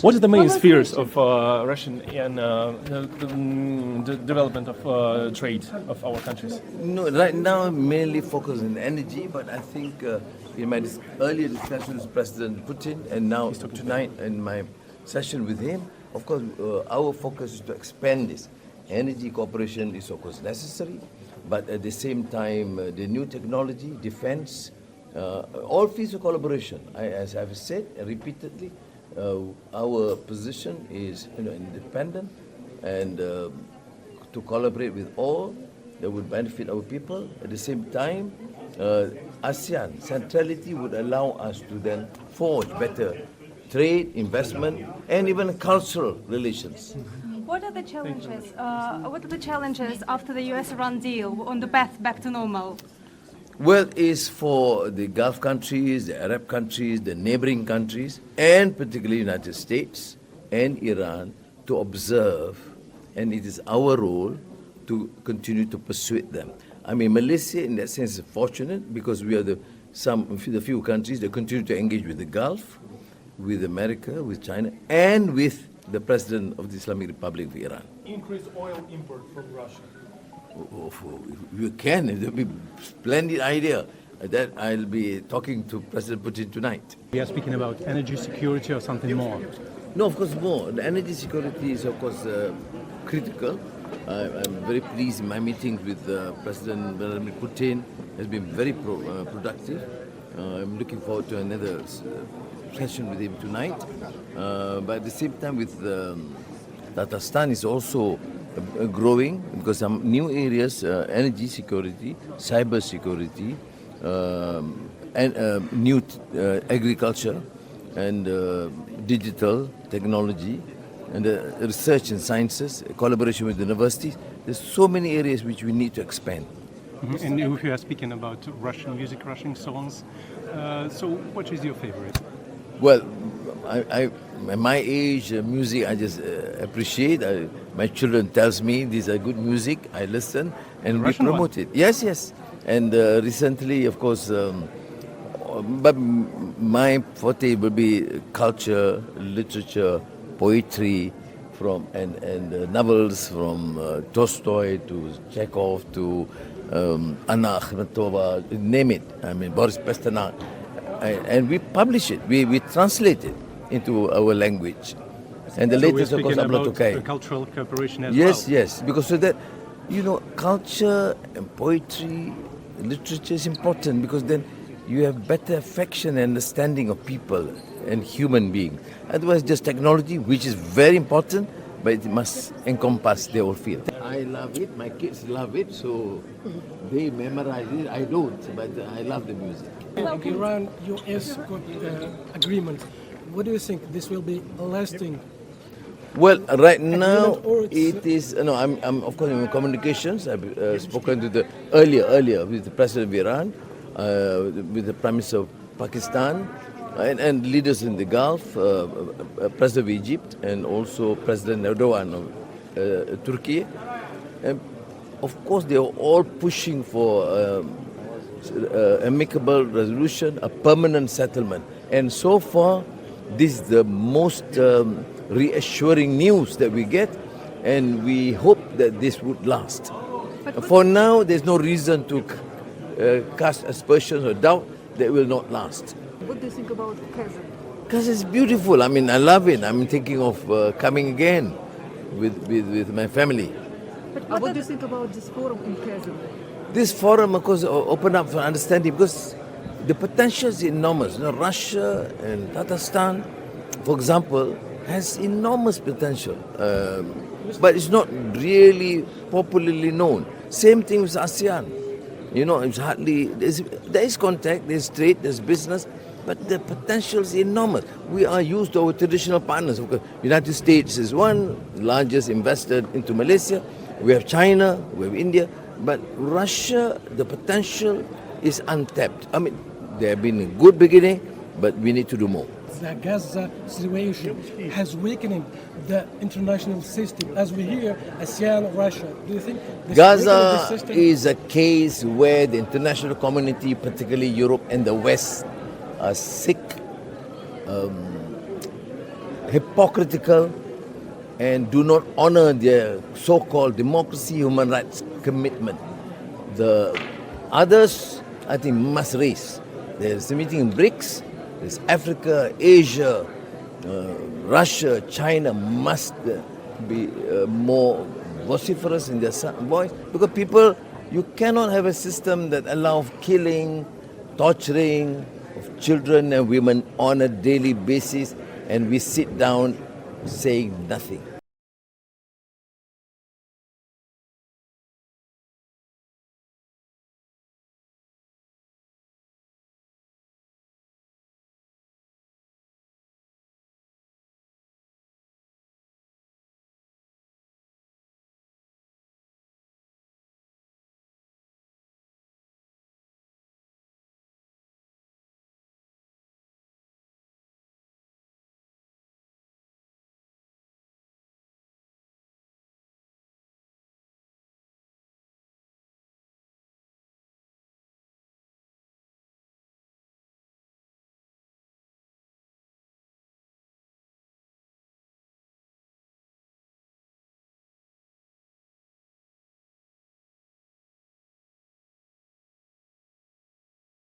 What are the main spheres of Russian and the development of trade of our countries? No, right now I'm mainly focused on energy, but I think in my earlier discussions with President Putin and now tonight in my session with him, of course, our focus is to expand this. Energy cooperation is of course necessary, but at the same time, the new technology, defense, all fields of collaboration. As I've said repeatedly, our position is independent and to collaborate with all that would benefit our people. At the same time, ASEAN centrality would allow us to then forge better trade, investment, and even cultural relations. What are the challenges? What are the challenges after the US-Iran deal on the path back to normal? Well, it's for the Gulf countries, the Arab countries, the neighboring countries, and particularly United States and Iran to observe, and it is our role to continue to persuade them. I mean, Malaysia in that sense is fortunate because we are the few countries that continue to engage with the Gulf, with America, with China, and with the President of the Islamic Republic of Iran. Increase oil import from Russia. If you can, it would be a splendid idea. That I'll be talking to President Putin tonight. We are speaking about energy security or something more? No, of course more. The energy security is of course critical. I'm very pleased in my meetings with President Vladimir Putin. Has been very productive. I'm looking forward to another session with him tonight. But at the same time with Tatarstan is also growing because some new areas, energy security, cyber security, and new agriculture and digital technology and research and sciences, collaboration with universities. There's so many areas which we need to expand. Mm-hmm. And if you are speaking about Russian music, Russian songs, so what is your favorite? Well, at my age, music I just appreciate. My children tells me these are good music. I listen and we promote it. Yes, yes. And recently, of course, but my forte will be culture, literature, poetry, and novels from Tolstoy to Chekhov to Anna Akhmatova, name it. I mean Boris Pasternak. And we publish it, we translate it into our language. And the latest, of course, about cultural cooperation as yes, well. Yes, because so that, culture and poetry, literature is important because then you have better affection and understanding of people and human beings. Otherwise, just technology, which is very important, but it must encompass the whole field. I love it, my kids love it, so they memorize it. I don't, but I love the music. Iran-US agreement, what do you think? This will be lasting? Well, right now it is. No, I'm of course in communications. I've spoken to the earlier with the President of Iran, with the Prime Minister of Pakistan, and leaders in the Gulf, President of Egypt, and also President Erdogan of Turkey. And of course, they are all pushing for amicable resolution, a permanent settlement. And so far, this is the most reassuring news that we get, and we hope that this would last. For now, there's no reason to cast aspersions or doubt that it will not last. What do you think about Kazan? Kazan is beautiful. I mean, I love it. I'm thinking of coming again with my family. But what do you think about this forum in Kazan? This forum, of course, opened up for understanding because the potential is enormous. Russia and Tatarstan, for example, has enormous potential, but it's not really popularly known. Same thing with ASEAN. It's hardly, there is contact, there's trade, there's business, but the potential is enormous. We are used to our traditional partners. Of course, United States is one, largest investor into Malaysia. We have China, we have India, but Russia, the potential is untapped. I mean, there have been a good beginning, but we need to do more. The Gaza situation has weakened the international system. As we hear, ASEAN, Russia. Do you think this Gaza system is a case where the international community, particularly Europe and the West, are sick, hypocritical and do not honor their so-called democracy, human rights commitment. The others, I think, must raise. There's a meeting in BRICS, there's Africa, Asia, Russia, China must be more vociferous in their voice, because people, you cannot have a system that allows killing, torturing of children and women on a daily basis, and we sit down saying nothing.